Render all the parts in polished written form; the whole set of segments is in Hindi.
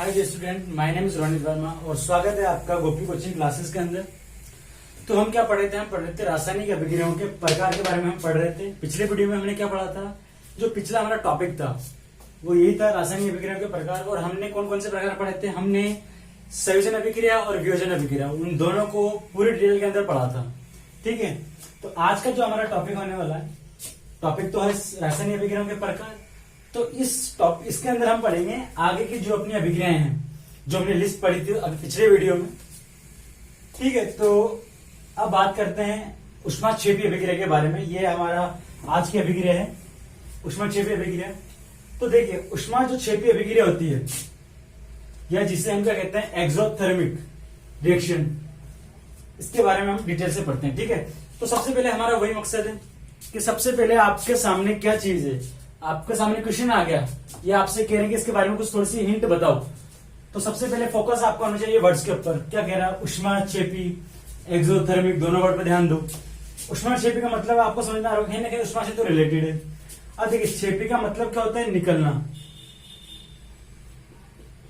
Hi dear student, my name is Ronit Verma और स्वागत है आपका गोपी कोचिंग क्लासेस के अंदर। तो हम क्या पढ़ रहे थे? हम पढ़ रहे थे रासायनिक अभिक्रियाओं के प्रकार के बारे में हम पढ़ रहे थे। पिछले वीडियो में हमने क्या पढ़ा था? जो पिछला हमारा टॉपिक था वो यही था, रासायनिक अभिक्रियाओं के प्रकार। और हमने कौन कौन से प्रकार पढ़े थे? हमने संयोजन अभिक्रिया और वियोजन अभिक्रिया, उन दोनों को पूरी डिटेल के अंदर पढ़ा था। ठीक है, तो आज का जो हमारा टॉपिक होने वाला है, टॉपिक तो है रासायनिक अभिक्रियाओं के प्रकार। तो इसके अंदर हम पढ़ेंगे आगे की जो अपनी अभिक्रियाएं हैं, जो हमने लिस्ट पढ़ी थी अभी पिछले वीडियो में। ठीक है, तो अब बात करते हैं ऊष्माक्षेपी अभिक्रिया के बारे में। ये हमारा आज की अभिक्रिया है, ऊष्माक्षेपी अभिक्रिया। तो देखिए, ऊष्मा जो क्षेपी अभिक्रिया होती है या जिसे हम क्या कहते हैं, एक्सोथर्मिक रिएक्शन, इसके बारे में हम डिटेल से पढ़ते हैं। ठीक है, तो सबसे पहले हमारा वही मकसद है कि सबसे पहले आपके सामने क्या चीज है, आपके सामने क्वेश्चन आ गया या आपसे कह रहे हैं कि इसके बारे में कुछ थोड़ी सी हिंट बताओ, तो सबसे पहले फोकस आपका होना चाहिए वर्ड्स के ऊपर। क्या कह रहा है? ऊष्माक्षेपी, एक्सोथर्मिक, दोनों वर्ड पर ध्यान दो। ऊष्माक्षेपी का मतलब आपको समझ में आ रहा है, कहीं ना कहीं ऊष्मा से तो रिलेटेड है। अब देखिए, क्षेपी का मतलब क्या होता है? निकलना।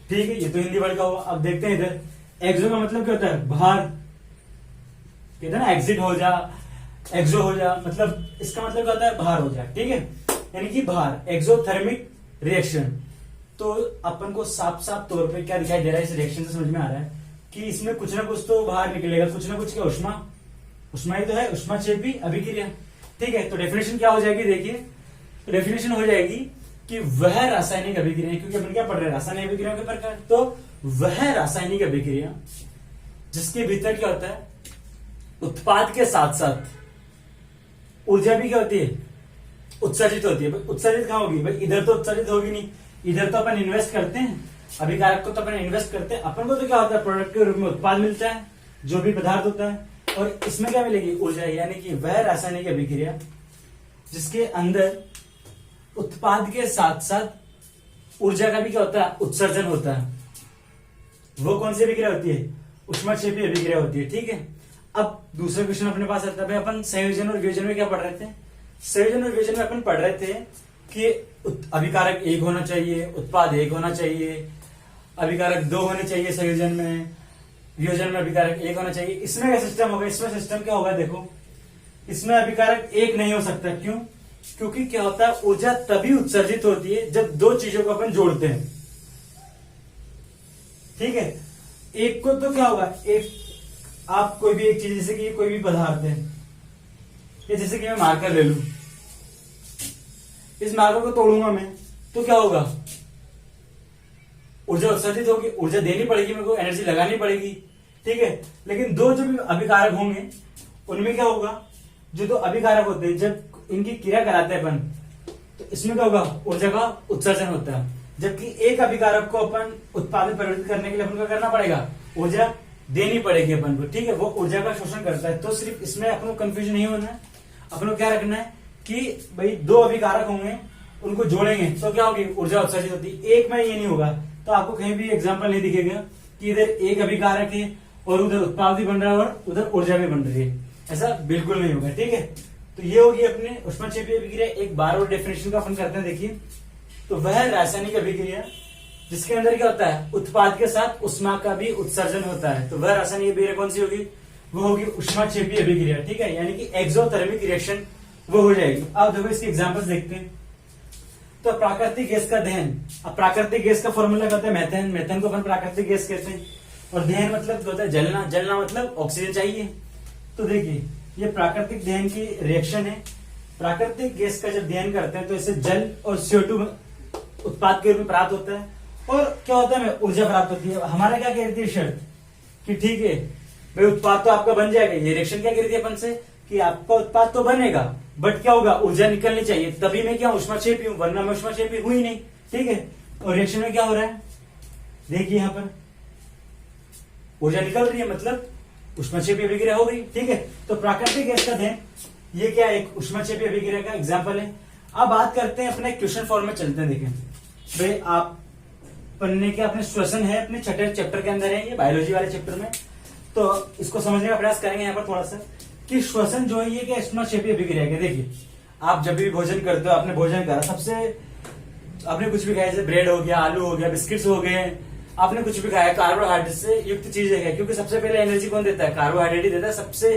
ठीक है, ये तो हिंदी वर्ड का हुआ। अब देखते हैं इधर, एक्सो का मतलब क्या होता है? बाहर, कहते हैं ना एग्जिट हो जा, एक्सो हो जा, मतलब इसका मतलब क्या होता है? बाहर हो जा। ठीक है, यानी कि बाहर, एक्सोथर्मिक रिएक्शन। तो अपन को साफ साफ तौर पे क्या दिखाई दे रहा है? इस रिएक्शन से समझ में आ रहा है कि इसमें कुछ ना कुछ तो बाहर निकलेगा, कुछ ना कुछ। क्या? उष्मा ही तो है, ऊष्माक्षेपी अभिक्रिया। ठीक है, तो डेफिनेशन क्या हो जाएगी? देखिए, तो डेफिनेशन हो जाएगी कि वह रासायनिक अभिक्रिया, क्योंकि अपन क्या पढ़ रहे हैं? रासायनिक अभिक्रियाओं के प्रकार। तो वह रासायनिक अभिक्रिया जिसके भीतर क्या होता है? उत्पाद के साथ साथ ऊर्जा भी क्या होती है? उत्सर्जित होती है। उत्सर्जित कहां होगी भाई? इधर तो उत्सर्जित होगी नहीं, इधर तो अपन इन्वेस्ट करते हैं, अभिकारक को तो अपन इन्वेस्ट करते हैं। अपन को तो क्या होता है? प्रोडक्ट के रूप में उत्पाद मिलता है, जो भी पदार्थ होता है, और इसमें क्या मिलेगी? ऊर्जा। यानी कि वह रासायनिक अभिक्रिया जिसके अंदर उत्पाद के साथ साथ ऊर्जा का भी क्या होता है? उत्सर्जन होता है। वो कौन सी अभिक्रिया होती है? ऊष्माक्षेपी अभिक्रिया होती है। ठीक है, अब दूसरा क्वेश्चन अपने पास आता है। भाई अपन संयोजन और वियोजन में क्या पढ़ रहे थे? संयोजन और वियोजन में अपन पढ़ रहे थे कि अभिकारक एक होना चाहिए, उत्पाद एक होना चाहिए, अभिकारक दो होने चाहिए संयोजन में, वियोजन में अभिकारक एक होना चाहिए। इसमें क्या सिस्टम होगा? इसमें सिस्टम क्या होगा? देखो, इसमें अभिकारक एक नहीं हो सकता। क्यों? क्योंकि क्या होता है? ऊर्जा तभी उत्सर्जित होती है जब दो चीजों को अपन जोड़ते हैं। ठीक है, एक को तो क्या होगा? एक, आप कोई भी एक चीज, जैसे कि कोई भी पदार्थ है, ये जैसे कि मैं मार्कर ले लूं, इस मार्कर को तोड़ूंगा मैं, तो क्या होगा? ऊर्जा उत्सर्जित होगी, ऊर्जा देनी पड़ेगी, मेरे को एनर्जी लगानी पड़ेगी। ठीक है, लेकिन दो जो भी अभिकारक होंगे उनमें क्या होगा? जो दो अभिकारक होते हैं, जब इनकी क्रिया कराते हैं अपन, तो इसमें क्या होगा? ऊर्जा का उत्सर्जन होता है। जबकि एक अभिकारक को अपन उत्पाद में परिवर्तित करने के लिए अपन को करना पड़ेगा, ऊर्जा देनी पड़ेगी अपन को। ठीक है, वो ऊर्जा का शोषण करता है। तो सिर्फ इसमें अपन को कंफ्यूजन नहीं होना है। अपन को क्या रखना है कि भाई दो अभिकारक होंगे, उनको जोड़ेंगे तो क्या होगी? ऊर्जा उत्सर्जित होती है। एक में ये नहीं होगा, तो आपको कहीं भी एग्जांपल नहीं दिखेगा कि इधर एक अभिकारक है और उधर उत्पाद भी बन रहा है और उधर ऊर्जा भी बन रही है। ऐसा बिल्कुल नहीं होगा। ठीक है, तो ये होगी अपने ऊष्माक्षेपी अभिक्रिया। एक बार और डेफिनेशन का अपन करते हैं। देखिए, तो वह रासायनिक अभिक्रिया जिसके अंदर क्या होता है? उत्पाद के साथ उष्मा का भी उत्सर्जन होता है। तो वह रासायनिक अभिक्रिया कौन सी होगी? वो होगी ऊष्माक्षेपी अभिक्रिया। ठीक है, यानी कि एक्सोथर्मिक रिएक्शन वो हो जाएगी। अब देखो, इसके एग्जांपल्स देखते हैं। तो प्राकृतिक गैस का दहन। अब प्राकृतिक गैस का फॉर्मूला क्या होता है? मेथेन। मेथेन को अपन प्राकृतिक गैस कहते हैं। और दहन मतलब क्या होता है? जलना। जलना मतलब ऑक्सीजन चाहिए। तो देखिए, ये प्राकृतिक दहन की रिएक्शन है। प्राकृतिक गैस का जब दहन करते हैं तो इसे जल और CO2 उत्पाद के रूप में प्राप्त होता है। और क्या होता है? ऊर्जा प्राप्त होती है। हमारा क्या कहती है शर्त कि ठीक है भाई, उत्पाद तो आपका बन जाएगा। ये रिएक्शन क्या कहती है अपन से कि आपका उत्पाद तो बनेगा, बट क्या होगा? ऊर्जा निकलनी चाहिए, तभी मैं क्या ऊष्माक्षेपी हूं, वरना मैं ऊष्माक्षेपी हुई नहीं। ठीक है, और रिएक्शन में क्या हो रहा है? देखिए, यहां पर ऊर्जा निकल रही है, मतलब ऊष्माक्षेपी अभिक्रिया हो गई। ठीक है, तो प्राकृतिक गैस का दहन ये क्या? एक ऊष्माक्षेपी अभिक्रिया का एग्जाम्पल है। अब बात करते हैं अपने क्वेश्चन फॉर्म में चलते हैं। देखिए भाई, आप पढ़ने के अपने श्वसन है, अपने छठे चैप्टर के अंदर है, ये बायोलॉजी वाले चैप्टर में। तो इसको समझने का प्रयास करेंगे यहाँ पर थोड़ा सा कि श्वसन जो है ये क्या? ऊष्माक्षेपी अभिक्रिया है। देखिए, आप जब भी भोजन करते हो, आपने भोजन करा, सबसे आपने कुछ भी खाया, जैसे ब्रेड हो गया, आलू हो गया, बिस्किट्स हो गए, आपने कुछ भी खाया, कार्बोहाइड्रेट से युक्त चीजें है, क्योंकि सबसे पहले एनर्जी कौन देता है? कार्बोहाइड्रेट ही देता है। सबसे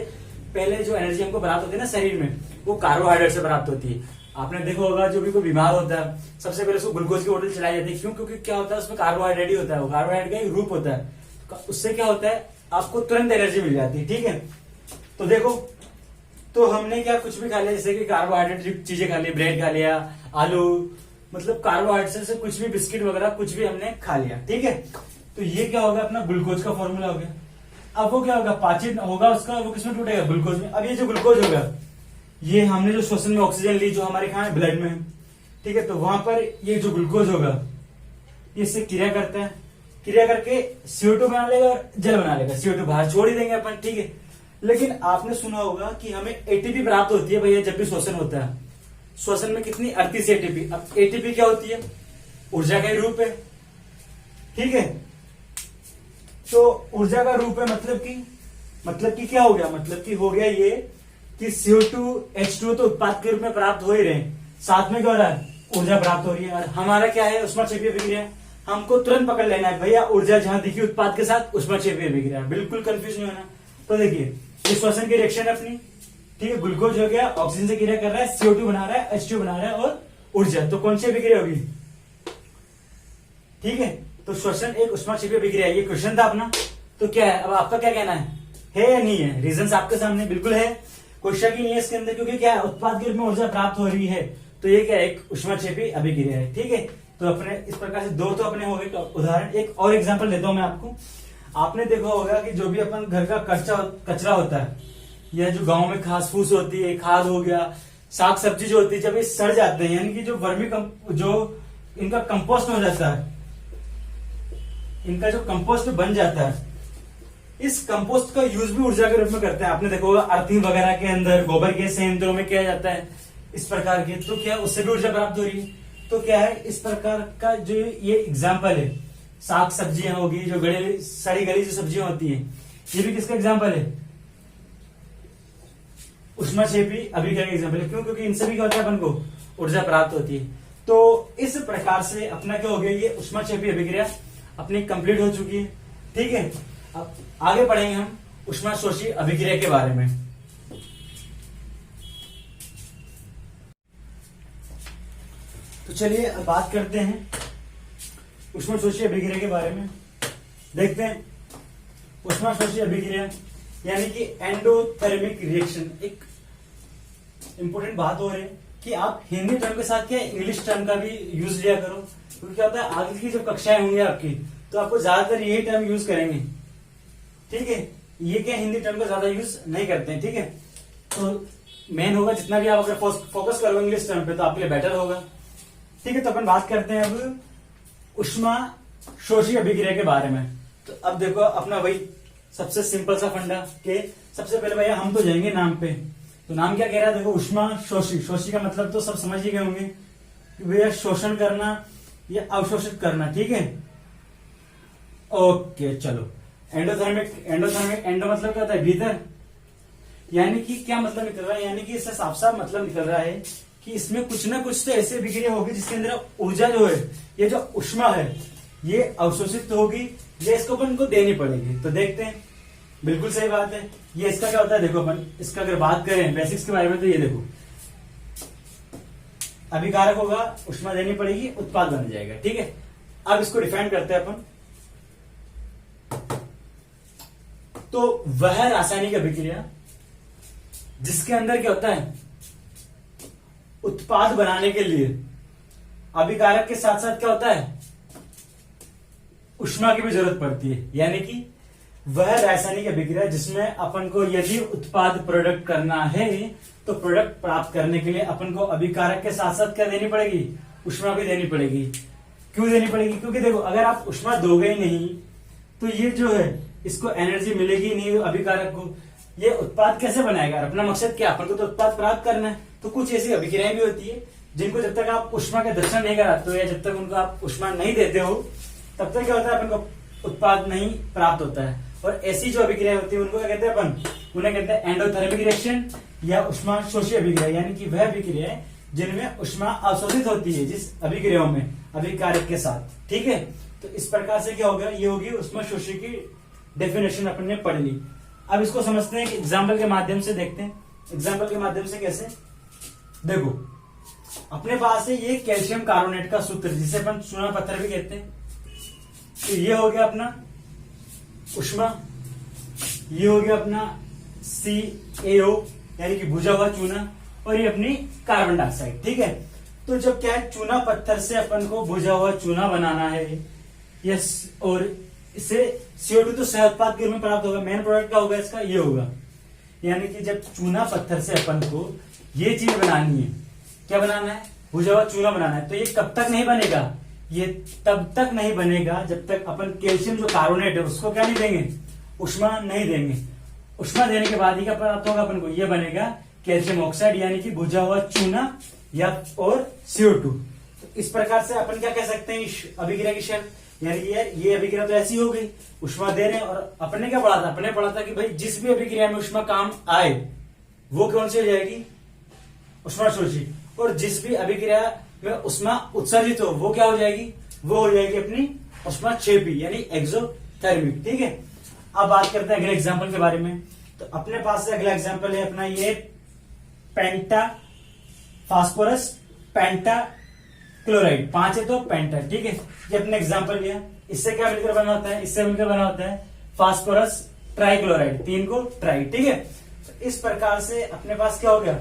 पहले जो एनर्जी हमको प्राप्त होती है ना शरीर में, वो कार्बोहाइड्रेट से प्राप्त होती है। आपने देखा होगा जो भी कोई बीमार होता है, सबसे पहले उसको ग्लूकोज की बोतल चलाई जाती है। क्यों? क्योंकि क्या होता है उसमें कार्बोहाइड्रेट ही होता है, वो कार्बोहाइड्रेट का एक रूप होता है। उससे क्या होता है, आपको तुरंत एनर्जी मिल जाती है। ठीक है, तो देखो, तो हमने क्या कुछ भी खा लिया, जैसे कि कार्बोहाइड्रेट चीजें खा ली, ब्रेड खा लिया, आलू, मतलब कार्बोहाइड्रेट से कुछ भी, बिस्किट वगैरह कुछ भी हमने खा लिया। ठीक है, तो ये क्या होगा, अपना ग्लूकोज का फॉर्मूला हो गया। अब वो क्या होगा, पाचन होगा उसका, वो किसमें टूटेगा? ग्लूकोज में। अब ये जो ग्लूकोज होगा, ये हमने जो श्वसन में ऑक्सीजन ली, जो हमारे कहा है ब्लड में, ठीक है, तो वहां पर ये जो ग्लूकोज होगा, ये इससे क्रिया करता है, क्रिया करके CO2 बना लेगा और जल बना लेगा। CO2 बाहर छोड़ ही देंगे अपन। ठीक है, लेकिन आपने सुना होगा कि हमें ATP प्राप्त होती है भैया जब भी श्वसन होता है। श्वसन में कितनी? 38 ATP। अब ATP क्या होती है? ऊर्जा का ही रूप है। ठीक है, तो ऊर्जा का रूप है, मतलब कि क्या हो गया, मतलब कि हो गया ये कि CO2 H2 तो उत्पाद के रूप में प्राप्त हो ही रहे हैं, साथ में क्या हो रहा है, ऊर्जा प्राप्त हो रही है। और हमारा क्या है, ऊष्माक्षेपीय अभिक्रिया। हमको तुरंत पकड़ लेना है भैया, ऊर्जा जहां दिखी उत्पाद के साथ ऊष्माक्षेपीय अभिक्रिया। बिल्कुल कंफ्यूज नहीं होना। तो देखिए, ये श्वसन की रिएक्शन है अपनी। ठीक है, ग्लूकोज हो गया, ऑक्सीजन से क्रिया कर रहा है, CO2 बना रहा है, H2 बना रहा है और ऊर्जा। तो कौन सी अभिक्रिया होगी? ठीक है, तो श्वसन एक ऊष्माक्षेपीय अभिक्रिया है। ये क्वेश्चन था अपना। तो क्या है, अब आपका क्या कहना है या नहीं है? रीजंस आपके सामने बिल्कुल है, कोई शक ही नहीं है इसके अंदर, क्योंकि क्या है, उत्पाद के रूप में ऊर्जा प्राप्त हो रही है। तो ये क्या है, एक ऊष्माक्षेपी अभिक्रिया है। ठीक है, तो अपने इस प्रकार से दो तो अपने हो गए। तो उदाहरण, एक और एग्जांपल देता हूं मैं आपको। आपने देखा होगा कि जो भी अपन घर का कचरा होता है, या जो गांव में घास फूस होती है, खाद हो गया, साग सब्जी जो होती है, जब ये सड़ जाते हैं, यानी कि जो जो इनका कंपोस्ट हो जाता है, इनका जो कंपोस्ट बन जाता है, इस कंपोस्ट का यूज भी ऊर्जा के रूप में करते हैं। आपने देखा होगा अर्थिंग वगैरह के अंदर, गोबर के संयंत्रों में किया जाता है इस प्रकार के। तो क्या उससे भी ऊर्जा प्राप्त हो रही है। तो क्या है, इस प्रकार का जो ये एग्जाम्पल है, साग सब्जियां होगी, जो सड़ी गली जो सब्जियां होती है, ये भी किसका एग्जाम्पल है? ऊष्माक्षेपी अभिक्रिया का एग्जाम्पल है। क्यों? क्योंकि इनसे भी क्या होता है, अपन को ऊर्जा प्राप्त होती है। तो इस प्रकार से अपना क्या हो गया, ये ऊष्माक्षेपी अभिक्रिया अपनी कंप्लीट हो चुकी है। ठीक है, अब आगे पढ़ेंगे हम ऊष्माशोषी अभिक्रिया के बारे में। तो चलिए अब बात करते हैं ऊष्माशोषी अभिक्रिया के बारे में। देखते हैं ऊष्माशोषी अभिक्रिया यानी कि एंडोथर्मिक रिएक्शन। एक इंपॉर्टेंट बात हो रही है कि आप हिंदी टर्म के साथ क्या इंग्लिश टर्म का भी यूज लिया करो, क्योंकि क्या होता है आगे की जब कक्षाएं होंगी आपकी, तो आपको ज्यादातर यही टर्म यूज करेंगे। ठीक है, ये क्या हिंदी टर्म का ज्यादा यूज नहीं करते हैं। ठीक है, तो मेन होगा जितना भी आप अगर फोकस करोगे इंग्लिश टर्म पे, तो आपके लिए बेटर होगा। ठीक है, तो अपन बात करते हैं अब ऊष्माशोषी अभिक्रिया के बारे में। तो अब देखो अपना वही सबसे सिंपल सा फंडा के सबसे पहले भैया हम तो जाएंगे नाम पे। तो नाम क्या कह रहा है, देखो ऊष्माशोषी। शोषी का मतलब तो सब समझ ही गए होंगे कि भैया शोषण करना या अवशोषित करना। ठीक है, ओके चलो। एंडोथर्मिक एंडो मतलब क्या होता है, भीतर। यानी कि क्या मतलब निकल रहा है, यानी कि इससे साफ साफ मतलब निकल रहा है कि इसमें कुछ ना कुछ तो ऐसी अभिक्रिया होगी जिसके अंदर ऊर्जा जो है, ये जो ऊष्मा है, ये अवशोषित होगी, ये इसको अपन को देनी पड़ेगी। तो देखते हैं, बिल्कुल सही बात है। ये इसका क्या होता है, देखो अपन इसका अगर बात करें बेसिक्स के बारे में, तो ये देखो अभिकारक होगा, ऊष्मा देनी पड़ेगी, उत्पाद बन जाएगा। ठीक है, अब इसको डिफाइन करते हैं अपन। तो वह रासायनिक अभिक्रिया जिसके अंदर क्या होता है, उत्पाद बनाने के लिए अभिकारक के साथ साथ क्या होता है, ऊष्मा की भी जरूरत पड़ती है। यानी कि वह रासायनिक अभिक्रिया जिसमें अपन को यदि उत्पाद प्रोडक्ट करना है, तो प्रोडक्ट प्राप्त करने के लिए अपन को अभिकारक के साथ साथ क्या देनी पड़ेगी, ऊष्मा भी देनी पड़ेगी। क्यों देनी पड़ेगी, क्योंकि देखो अगर आप ऊष्मा दोगे ही नहीं, तो ये जो है इसको एनर्जी मिलेगी नहीं अभिकारक को, ये उत्पाद कैसे बनाएगा। अपना मकसद क्या, अपन को तो उत्पाद प्राप्त करना है। तो कुछ ऐसी अभिक्रियाएं भी होती है जिनको जब तक आप ऊष्मा का दर्शन नहीं कराते हो, या जब तक उनको आप ऊष्मा नहीं देते हो, तब तक क्या होता है, अपन को उत्पाद नहीं प्राप्त होता है। और ऐसी जो अभिक्रिया होती है उनको क्या कहते हैं अपन, उन्हें कहते हैं एंडोथर्मिक रिएक्शन या ऊष्माशोषी अभिक्रिया। यानी कि वह अभिक्रिया है जिनमें ऊष्मा अवशोषित होती है, जिस अभिक्रियाओं में अभिकारक के साथ। ठीक है, तो इस प्रकार से क्या होगा, ये होगी ऊष्माशोषी की डेफिनेशन अपन ने पढ़ ली। अब इसको समझते हैं एग्जाम्पल के माध्यम से, देखते हैं एग्जाम्पल के माध्यम से कैसे। देखो अपने पास है ये कैल्शियम कार्बोनेट का सूत्र जिसे अपन चूना पत्थर भी कहते हैं। तो ये हो गया अपना ऊष्मा, ये हो गया अपना CaO यानी कि बुझा हुआ चूना, और ये अपनी कार्बन डाइऑक्साइड। ठीक है, तो जब क्या है चूना पत्थर से अपन को बुझा हुआ चूना बनाना है, यस, और इससे CO2 तो सह उत्पाद के रूप में प्राप्त होगा। मेन प्रोडक्ट क्या होगा इसका, ये होगा। यानी कि जब चूना पत्थर से अपन को ये चीज बनानी है, क्या बनाना है, बुझा हुआ चूना बनाना है, तो ये कब तक नहीं बनेगा, ये तब तक नहीं बनेगा जब तक अपन कैल्शियम जो कार्बोनेट है उसको क्या नहीं देंगे, ऊष्मा नहीं देंगे। ऊष्मा देने के बाद ही क्या प्राप्त होगा अपन को, ये बनेगा कैल्शियम ऑक्साइड यानी कि बुझा हुआ चूना या और CO2। तो इस प्रकार से अपन क्या कह सकते हैं इस अभिक्रिया की शर्त, यानी कि यार ये अभिक्रिया तो ऐसी हो गई, ऊष्मा दे रहे हैं, और अपने क्या पढ़ा था, अपने पढ़ा था कि भाई जिस भी अभिक्रिया में ऊष्मा काम आए वो कौन सी हो जाएगी, ऊष्माशोषी, और जिस भी अभिक्रिया में ऊष्मा उत्सर्जित हो वो क्या हो जाएगी, वो हो जाएगी अपनी ऊष्माक्षेपी यानी एक्सोथर्मिक। ठीक है, अब बात करते हैं अगले एग्जाम्पल के बारे में। तो अपने पास से अगला एग्जाम्पल है अपना ये पेंटा फास्फोरस पेंटा क्लोराइड, 5 है तो पेंटा। ठीक है, ये अपने एग्जाम्पल लिया। इससे क्या मिलकर बना होता है, इससे मिलकर बना होता है फास्फोरस ट्राइक्लोराइड, 3 को ट्राई। ठीक है, तो इस प्रकार से अपने पास क्या हो गया,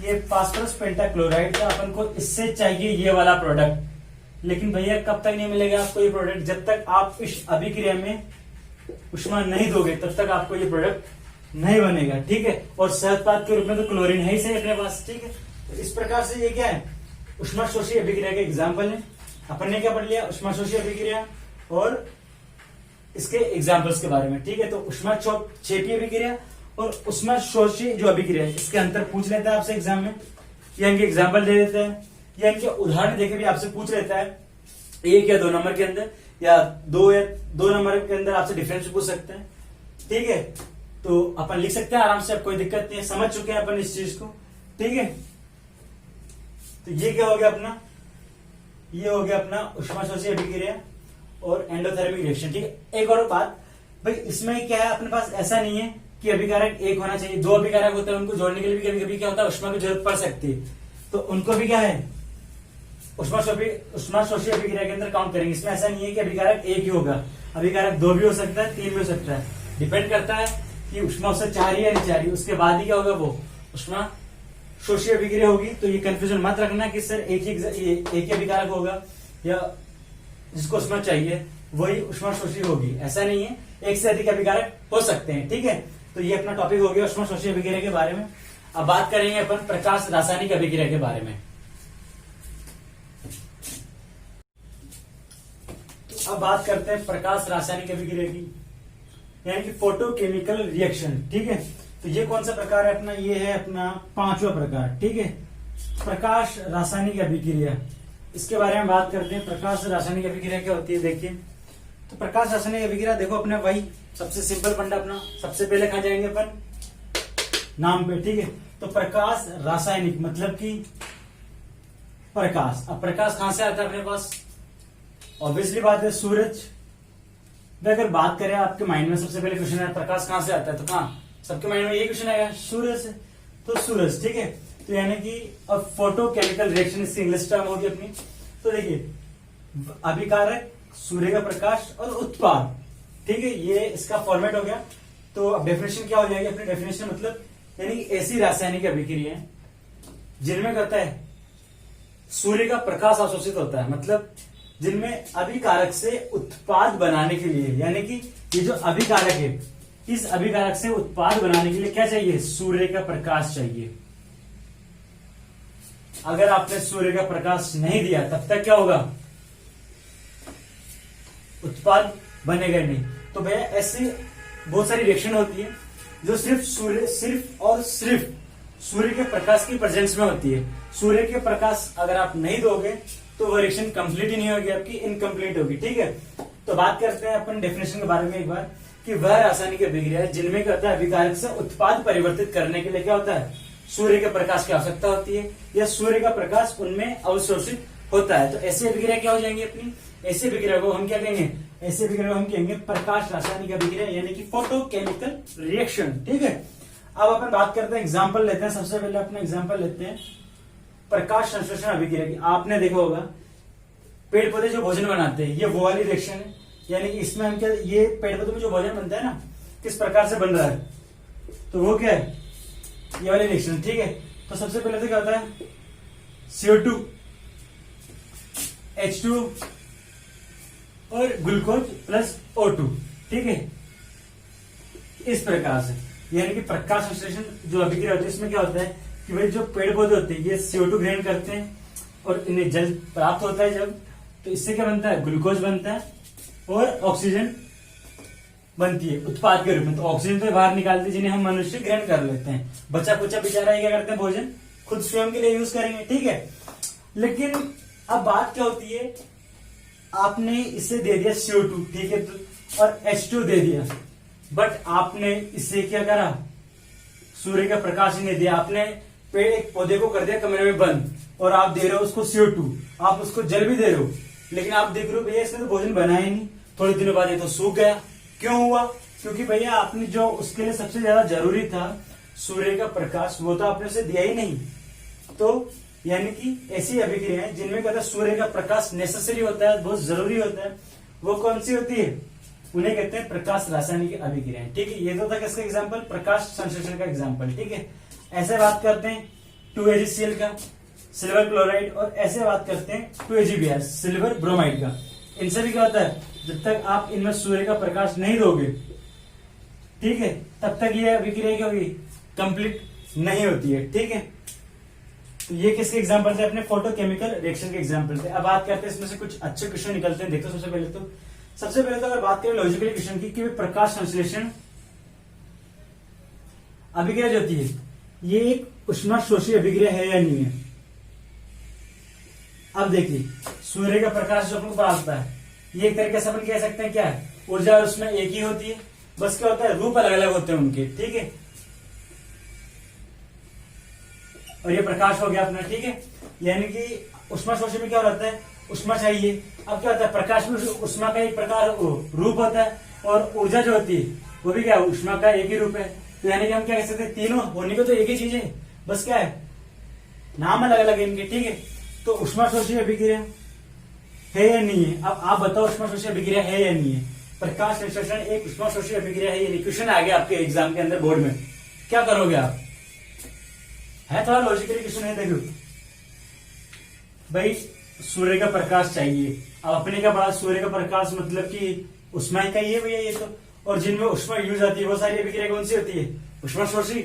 ये फास्फोरस पेंटाक्लोराइड का अपन को इससे चाहिए ये वाला प्रोडक्ट। लेकिन भैया कब तक नहीं मिलेगा आपको ये प्रोडक्ट, जब तक आप इस अभिक्रिया में ऊष्मा नहीं दोगे तब तक आपको ये प्रोडक्ट नहीं बनेगा। ठीक है, और सहउत्पाद के रूप में तो क्लोरीन है ही सही अपने पास। ठीक है, तो इस प्रकार से ये क्या है, ऊष्माशोषी अभिक्रिया के एग्जाम्पल है। अपन ने क्या पढ़ लिया, ऊष्माशोषी अभिक्रिया और इसके एग्जाम्पल्स के बारे में। ठीक है, तो ऊष्माक्षेपी अभिक्रिया और ऊष्माशोषी जो अभिक्रिया है इसके अंतर पूछ लेता है आपसे एग्जाम में, या इनके एग्जाम्पल दे देता है, या इनके उदाहरण देके भी आपसे पूछ लेता है 1 या 2 नंबर के अंदर, या 2 नंबर के अंदर आपसे डिफरेंस पूछ सकते हैं। ठीक है, तो अपन लिख सकते हैं आराम से, अब कोई दिक्कत नहीं है, समझ चुके हैं अपन इस चीज को। ठीक है, तो ये क्या हो गया अपना, ये हो गया अपना ऊष्माशोषी अभिक्रिया और एंडोथर्मिक रिएक्शन। ठीक है, एक और बात भाई, इसमें क्या है अपने पास ऐसा नहीं है कि अभिकारक एक होना चाहिए, 2 अभिकारक होते हैं, उनको जोड़ने के लिए भी कभी कभी क्या होता है ऊष्मा की जरूरत पड़ सकती है, तो उनको भी क्या है ऊष्माशोषी अभिक्रिया के अंदर काउंट करेंगे। इसमें ऐसा नहीं है कि अभिकारक एक ही होगा, अभिकारक 2 भी हो सकता है, 3 भी हो सकता है, डिपेंड करता है कि ऊष्मा उससे चाह रही है या नहीं चाह रही, उसके बाद ही क्या होगा वो ऊष्माशोषी अभिक्रिया होगी। तो ये कंफ्यूजन मत रखना कि सर एक ही अभिकारक होगा या जिसको ऊष्मा चाहिए वही ऊष्माशोषी होगी, ऐसा नहीं है, एक से अधिक अभिकारक हो सकते हैं। ठीक है, तो ये अपना टॉपिक हो गया ऊष्माशोषी अभिक्रिया के बारे में। अब बात करेंगे अपन प्रकाश रासायनिक अभिक्रिया के बारे में। तो अब बात करते हैं प्रकाश रासायनिक अभिक्रिया की, यानी कि फोटोकेमिकल रिएक्शन। ठीक है, तो ये कौन सा प्रकार है अपना, ये है अपना 5वां प्रकार। ठीक है, प्रकाश रासायनिक अभिक्रिया, इसके बारे में बात करते हैं। प्रकाश रासायनिक अभिक्रिया क्या होती है, देखिए। तो प्रकाश रासायनिक अभिक्रिया देखो अपने वही सबसे सिंपल फंडा अपना, सबसे पहले कहां जाएंगे अपन, नाम पे। ठीक है, तो प्रकाश रासायनिक मतलब कि प्रकाश। अब प्रकाश कहां से आता है अपने पास, ऑब्वियसली बात है सूरज। अगर बात करें आपके माइंड में सबसे पहले क्वेश्चन है प्रकाश कहां से आता है, तो कहां सबके माइंड में ये क्वेश्चन आएगा, सूरज से। तो सूरज, ठीक है, तो यानी कि अब फोटोकेमिकल रिएक्शन इसकी इंग्लिश टर्म होगी अपनी। तो देखिए अभिकारक, सूर्य का प्रकाश और उत्पाद। ठीक है, ये इसका फॉर्मेट हो गया। तो अब डेफिनेशन क्या हो जाएगी अपनी, डेफिनेशन मतलब यानी ऐसी रासायनिक अभिक्रिया है जिनमें कहता है सूर्य का प्रकाश अवशोषित होता है, मतलब जिनमें अभिकारक से उत्पाद बनाने के लिए, यानी कि ये जो अभिकारक है इस अभिकारक से उत्पाद बनाने के लिए क्या चाहिए, सूर्य का प्रकाश चाहिए। अगर आपने सूर्य का प्रकाश नहीं दिया तब तक क्या होगा, उत्पाद बनेगा नहीं। तो भैया ऐसी बहुत सारी रिएक्शन होती है जो सिर्फ और सिर्फ सूर्य के प्रकाश की प्रेजेंस में होती है। सूर्य के प्रकाश अगर आप नहीं दोगे तो वह रिएक्शन कंप्लीट ही नहीं होगी, आपकी इनकम्प्लीट होगी। ठीक है, तो बात करते हैं अपन डेफिनेशन के बारे में एक बार, कि वह रासायनिक अभिक्रिया है जिनमें क्या होता है अभिकारक से उत्पाद परिवर्तित करने के लिए क्या होता है, सूर्य के प्रकाश की आवश्यकता होती है, या सूर्य का प्रकाश उनमें अवशोषित होता है। तो ऐसी अभिक्रिया क्या हो जाएंगी अपनी, ऐसी अभिक्रिया को हम क्या कहेंगे, ऐसी अभिक्रिया को हम कहेंगे प्रकाश रासायनिक अभिक्रिया यानी कि फोटोकेमिकल रिएक्शन। ठीक है, अब अपन बात करते हैं, एग्जाम्पल लेते हैं। सबसे पहले अपना एग्जाम्पल लेते हैं प्रकाश संश्लेषण अभिक्रिया की। आपने देखा होगा पेड़ पौधे जो भोजन बनाते हैं, ये वो वाली रिएक्शन है, यानी कि इसमें हम क्या, ये पेड़ पौधे में जो भोजन बनता है ना, किस प्रकार से बन रहा है, तो वो क्या है, ये वाली रिएक्शन। ठीक है, तो सबसे पहले तो क्या होता है, CO2 H2 और ग्लूकोज प्लस O2। ठीक है, इस प्रकार से, यानी कि प्रकाश संश्लेषण जो अभिक्रिया होती है इसमें क्या होता है कि भाई जो पेड़ पौधे होते हैं ये CO2 ग्रहण करते हैं और इन्हें जल प्राप्त होता है जब, तो इससे क्या बनता है, ग्लूकोज बनता है और ऑक्सीजन बनती है उत्पाद के रूप में। तो ऑक्सीजन तो बाहर निकालती है जिन्हें हम मनुष्य ग्रहण कर लेते हैं। बच्चा कुचा बेचारा क्या करते हैं, भोजन खुद स्वयं के लिए यूज करेंगे। ठीक है, लेकिन अब बात क्या होती है, आपने इसे दे दिया CO2, ठीक है, और H2 दे दिया, बट आपने इससे क्या करा, सूर्य का प्रकाश ही नहीं दिया। आपने पेड़ एक पौधे को कर दिया कमरे में बंद और आप दे रहे हो उसको CO2, आप उसको जल भी दे रहे हो, लेकिन आप देख रहे हो भैया इसने तो भोजन बना ही नहीं, थोड़े दिनों बाद ये तो सूख गया। क्यों हुआ, क्योंकि भैया आपने जो उसके लिए सबसे ज्यादा जरूरी था सूर्य का प्रकाश, वो तो आपने उसे दिया ही नहीं। तो यानी कि ऐसी अभिक्रियाएं जिनमें कहता है सूर्य का प्रकाश नेसेसरी होता है, बहुत जरूरी होता है, वो कौन सी होती है, उन्हें कहते हैं प्रकाश रासायनिक अभिक्रियाएं। ठीक है, ये तो था किसका एग्जाम्पल, प्रकाश संश्लेषण का एग्जाम्पल। ठीक है, ऐसे बात करते हैं 2AgCl का, सिल्वर क्लोराइड, और ऐसे बात करते हैं 2AgBr, सिल्वर ब्रोमाइड का। इनसे भी क्या होता है, जब तक आप इनमें सूर्य का प्रकाश नहीं दोगे, ठीक है, तब तक ये अभिक्रिया क्या होगी, कंप्लीट नहीं होती है। ठीक है, तो ये किसके एग्जाम्पल थे, अपने फोटोकेमिकल रिएक्शन के एग्जाम्पल थे। अब बात करते हैं इसमें से कुछ अच्छे क्वेश्चन निकलते हैं। देखो सबसे पहले तो अगर बात करें लॉजिकल क्वेश्चन की, कि प्रकाश संश्लेषण अभिक्रिया जो होती है ये एक उष्माशोषी अभिक्रिया है या नहीं है। अब देखिए सूर्य का प्रकाश जो अपने को आता है, ये एक तरीके से अपन कह सकते हैं क्या है, ऊर्जा और उसमें एक ही होती है, बस क्या होता है रूप अलग अलग होते हैं उनके। ठीक है, और ये प्रकाश हो गया अपना। ठीक है, यानी कि उष्माशोषी में क्या रहता है, उष्मा चाहिए। अब क्या होता है, प्रकाश में उष्मा का एक प्रकार रूप होता है, और ऊर्जा जो होती है वो भी क्या है, उष्मा का एक ही रूप है। तो यानी कि हम क्या कह सकते हैं, तीनों होने को तो एक ही चीज है, बस क्या है, नाम अलग अलग है इनके। ठीक है, तो उष्माशोषी अभिक्रिया है या नहीं है। अब आप बताओ उष्माशोषी अभिक्रिया है या नहीं है। प्रकाश संश्लेषण एक उष्माशोषी अभिक्रिया है या नहीं। क्वेश्चन आ गया आपके एग्जाम के अंदर बोर्ड में, क्या करोगे आप, है थोड़ा लॉजिकली क्वेश्चन है। देखो भाई सूर्य का प्रकाश चाहिए, अब अपने का बड़ा सूर्य का प्रकाश मतलब कि उष्मा का ही है भैया ये तो, और जिनमें उष्मा यूज आती है वो सारी अभिक्रिया कौन सी होती है, उष्माशोषी।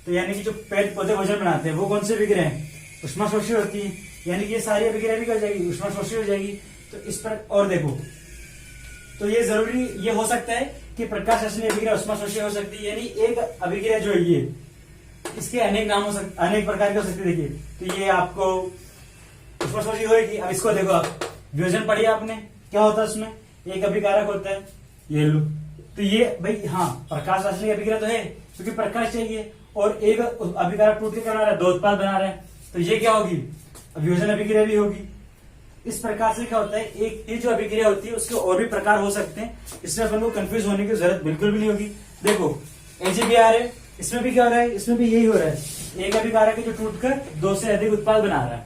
तो यानी कि जो पेड़ पौधे भोजन बनाते हैं वो कौन सी अभिक्रिया है, उष्माशोषी होती है। यानी कि ये सारी अभिक्रिया भी हो जाएगी, उष्माशोषी हो जाएगी। तो इस पर और देखो, तो ये जरूरी ये हो सकता है कि प्रकाश रासायनिक अभिक्रिया उष्माशोषी हो सकती है, यानी एक अभिक्रिया जो है ये, इसके अनेक नाम हो सकते, अनेक प्रकार के हो सकते। देखिए तो ये आपको उष्माशोषी होगी। अब इसको देखो, आप वियोजन पढ़िए आपने, क्या होता है उसमें, एक अभिकारक होता है ये लो। तो ये भाई हाँ प्रकाश रासायनिक अभिक्रिया तो है, क्योंकि प्रकाश चाहिए, और एक अभिकारक टूट के बना रहा है, दो उत्पाद बना रहे हैं, तो ये क्या होगी, वियोजन अभिक्रिया भी होगी। इस प्रकार से क्या होता है, एक ये जो अभिक्रिया होती है उसके और भी प्रकार हो सकते हैं, इसमें अपन को कंफ्यूज होने की जरूरत बिल्कुल भी नहीं होगी। देखो AgBr है, इसमें भी क्या हो रहा है, इसमें भी यही हो रहा है, एक अभिकारक है जो टूटकर दो से अधिक उत्पाद बना रहा है,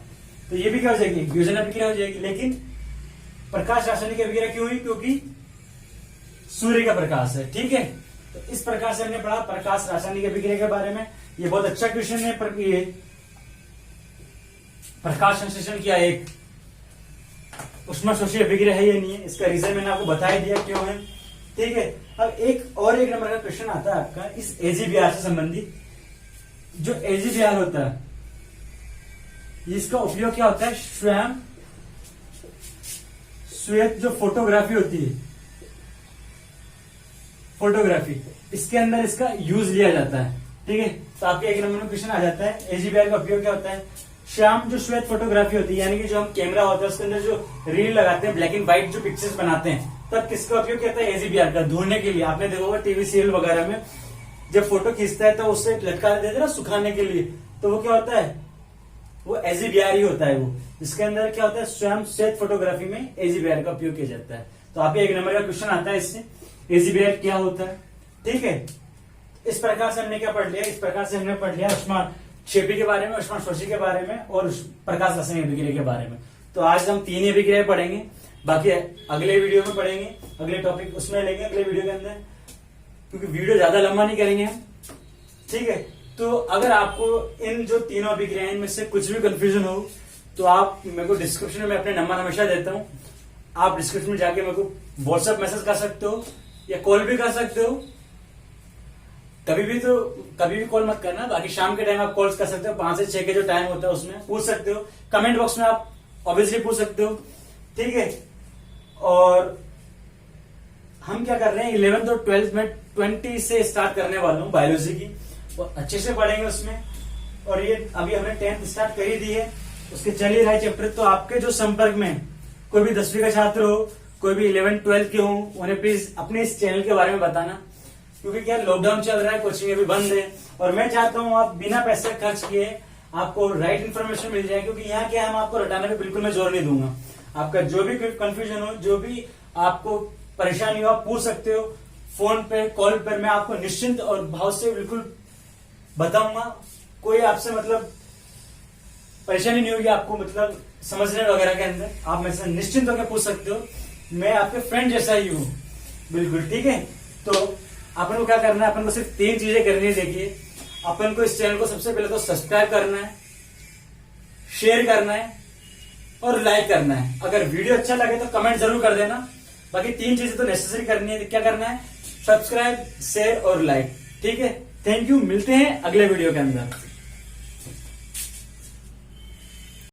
तो ये भी क्या हो जाएगी, वियोजन अभिक्रिया हो जाएगी। लेकिन प्रकाश रासायनिक अभिक्रिया क्यों हुई, क्योंकि सूर्य का प्रकाश है। ठीक है, तो इस प्रकार से हमने पढ़ा प्रकाश रासायनिक अभिक्रिया के बारे में। ये बहुत अच्छा क्वेश्चन है, पर ये प्रकाश संश्लेषण किया एक उष्माशोषी अभिक्रिया है या नहीं है, इसका रीजन मैंने आपको बता ही दिया क्यों है। ठीक है, अब एक और एक नंबर का क्वेश्चन आता है आपका इस AgBr से संबंधित। जो AgBr होता है इसका उपयोग क्या होता है, स्वयं श्वेत जो फोटोग्राफी होती है, फोटोग्राफी, इसके अंदर इसका यूज लिया जाता है। ठीक है, तो आपके एक नंबर में क्वेश्चन आ जाता है AgBr का उपयोग क्या होता है, श्याम जो श्वेत फोटोग्राफी होती है, यानी कि जो हम कैमरा होता है उसके अंदर जो रील लगाते हैं, ब्लैक एंड व्हाइट जो पिक्चर्स बनाते हैं, तब किसका उपयोग किया जाता है, AgBr का, धोने के लिए। आपने देखा होगा टीवी सीरियल वगैरह में जब फोटो खींचता है तो उससे लटका देते हैं ना सुखाने के लिए, तो वो क्या होता है वो एजीबीआर ही होता है। वो जिसके अंदर क्या होता है, स्वयं श्वेत फोटोग्राफी में एजीबीआर का उपयोग किया जाता है। तो आप 1 नंबर का क्वेश्चन आता है इससे, एजीबीआर क्या होता है। ठीक है, इस प्रकार से हमने क्या पढ़ लिया, इस प्रकार से हमने पढ़ लिया ऊष्मा क्षेपी के बारे में, ऊष्मा शोषी के बारे में और प्रकाश रासायनिक अभिक्रिया के बारे में। तो आज हम 3 ही अभिक्रिया पढ़ेंगे, बाकी अगले वीडियो में पढ़ेंगे, अगले टॉपिक उसमें लेंगे अगले वीडियो के अंदर, क्योंकि वीडियो ज्यादा लंबा नहीं करेंगे हम। ठीक है, तो अगर आपको इन जो तीनों अभिक्रियाएं में से कुछ भी कंफ्यूजन हो तो आप मेरे को डिस्क्रिप्शन में अपने नंबर हमेशा देता हूं, आप डिस्क्रिप्शन में जाके मेरे को व्हाट्सएप मैसेज कर सकते हो या कॉल भी कर सकते हो। कभी भी कॉल मत करना, बाकी शाम के टाइम आप कॉल कर सकते हो, 5 से 6 के जो टाइम होता है उसमें पूछ सकते हो। कमेंट बॉक्स में आप ऑब्वियसली पूछ सकते हो। ठीक है, और हम क्या कर रहे हैं 11th और 12th में 20 से स्टार्ट करने वाला हूँ बायोलॉजी की, और अच्छे से पढ़ेंगे उसमें। और ये अभी हमने 10th स्टार्ट कर ही दी है, उसके चल ही रहा है चैप्टर। तो आपके जो संपर्क में कोई भी 10वीं का छात्र हो, कोई भी 11th 12th के हो, उन्हें प्लीज अपने इस चैनल के बारे में बताना, क्योंकि क्या लॉकडाउन चल रहा है, कोचिंग अभी बंद है, और मैं चाहता हूँ आप बिना पैसे खर्च किए आपको राइट इन्फॉर्मेशन मिल जाए। क्योंकि यहाँ क्या हम आपको रटाने में बिल्कुल मैं जोर नहीं दूंगा। आपका जो भी कंफ्यूजन हो, जो भी आपको परेशानी हो, आप पूछ सकते हो फोन पे, कॉल पर। मैं आपको निश्चिंत और भाव से बिल्कुल बताऊंगा। कोई आपसे मतलब परेशानी नहीं होगी आपको, मतलब समझने वगैरह के अंदर आप मेरे से निश्चिंत होकर पूछ सकते हो। मैं आपके फ्रेंड जैसा ही हूँ बिल्कुल। ठीक है, तो अपन को क्या करना है, अपन को सिर्फ 3 चीजें करनी है। देखिए, अपन को इस चैनल को सबसे पहले तो सब्सक्राइब करना है, शेयर करना है और लाइक करना है। अगर वीडियो अच्छा लगे तो कमेंट जरूर कर देना। बाकी 3 चीजें तो नेसेसरी करनी है। क्या करना है, सब्सक्राइब, शेयर और लाइक। ठीक है, थैंक यू, मिलते हैं अगले वीडियो के अंदर।